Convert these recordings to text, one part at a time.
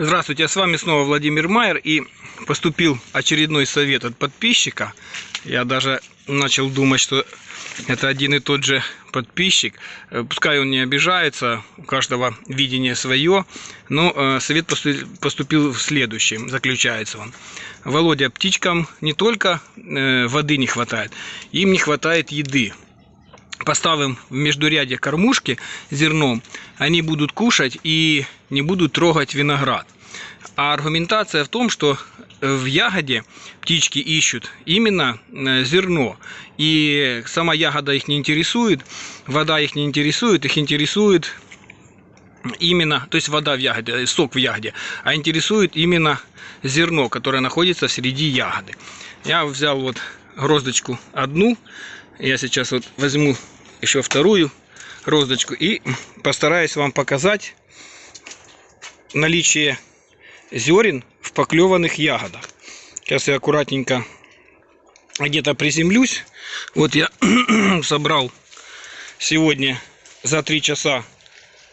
Здравствуйте, с вами снова Владимир Майер, и поступил очередной совет от подписчика. Я даже начал думать, что это один и тот же подписчик. Пускай он не обижается, у каждого видение свое, но совет поступил в следующем, заключается он. Володя, птичкам не только воды не хватает, им не хватает еды. Поставим в междурядье кормушки зерном, они будут кушать и не будут трогать виноград. А аргументация в том, что в ягоде птички ищут именно зерно. И сама ягода их не интересует, вода их не интересует, их интересует именно, то есть вода в ягоде, сок в ягоде, а интересует именно зерно, которое находится среди ягоды. Я взял вот гроздочку одну. Я сейчас вот возьму еще вторую гроздочку и постараюсь вам показать наличие зерен в поклеванных ягодах. Сейчас я аккуратненько где-то приземлюсь. Вот я собрал сегодня за 3 часа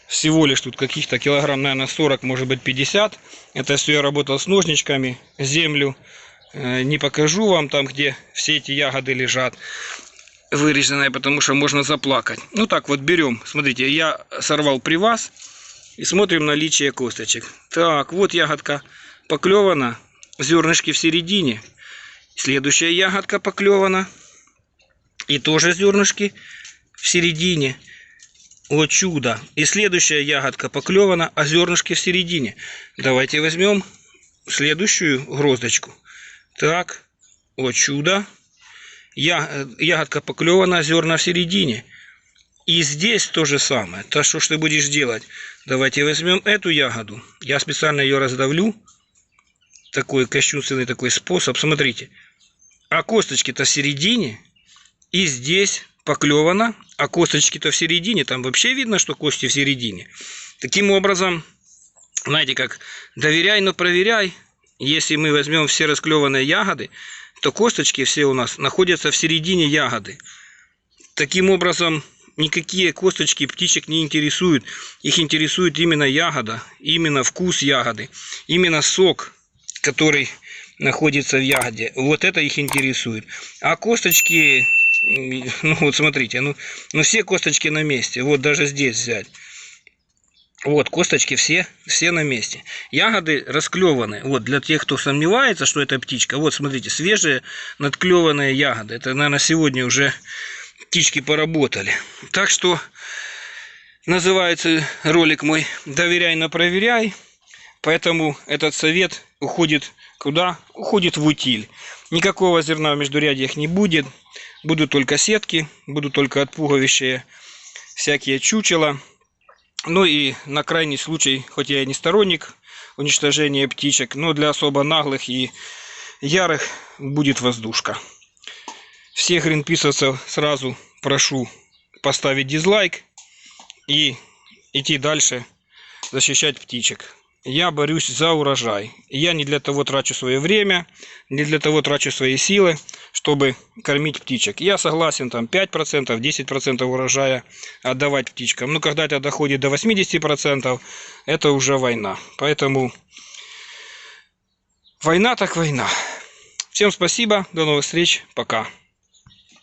всего лишь тут каких-то килограмм, наверное, 40, может быть 50. Это все я работал с ножничками, землю. Не покажу вам там, где все эти ягоды лежат вырезанные, потому что можно заплакать. Ну так вот берем, смотрите, я сорвал при вас и смотрим наличие косточек. Так, вот ягодка поклевана, зернышки в середине. Следующая ягодка поклевана и тоже зернышки в середине. О чудо! И следующая ягодка поклевана, а зернышки в середине. Давайте возьмем следующую гроздочку. Так, о чудо! Ягодка поклевана, зерна в середине. И здесь то же самое. То что ж ты будешь делать? Давайте возьмем эту ягоду. Я специально ее раздавлю. Такой кощунственный такой способ. Смотрите. А косточки-то в середине. И здесь поклевана. А косточки-то в середине. Там вообще видно, что кости в середине. Таким образом, знаете как, доверяй, но проверяй. Если мы возьмем все расклеванные ягоды, то косточки все у нас находятся в середине ягоды. Таким образом, никакие косточки птичек не интересуют. Их интересует именно ягода, именно вкус ягоды, именно сок, который находится в ягоде. Вот это их интересует. А косточки, ну вот смотрите, ну все косточки на месте. Вот даже здесь взять. Вот, косточки все на месте. Ягоды расклеваны. Вот, для тех, кто сомневается, что это птичка. Вот, смотрите, свежие надклеванные ягоды. Это, наверное, сегодня уже птички поработали. Так что, называется ролик мой «Доверяй, но проверяй». Поэтому этот совет уходит куда? Уходит в утиль. Никакого зерна в междурядьях не будет. Будут только сетки, будут только отпугивающие всякие чучела. Ну и на крайний случай, хоть я и не сторонник уничтожения птичек, но для особо наглых и ярых будет воздушка. Всех гринписовцев сразу прошу поставить дизлайк и идти дальше защищать птичек. Я борюсь за урожай. Я не для того трачу свое время, не для того трачу свои силы, чтобы кормить птичек. Я согласен там 5%, 10% урожая отдавать птичкам. Но когда это доходит до 80%, это уже война. Поэтому война так война. Всем спасибо, до новых встреч, пока.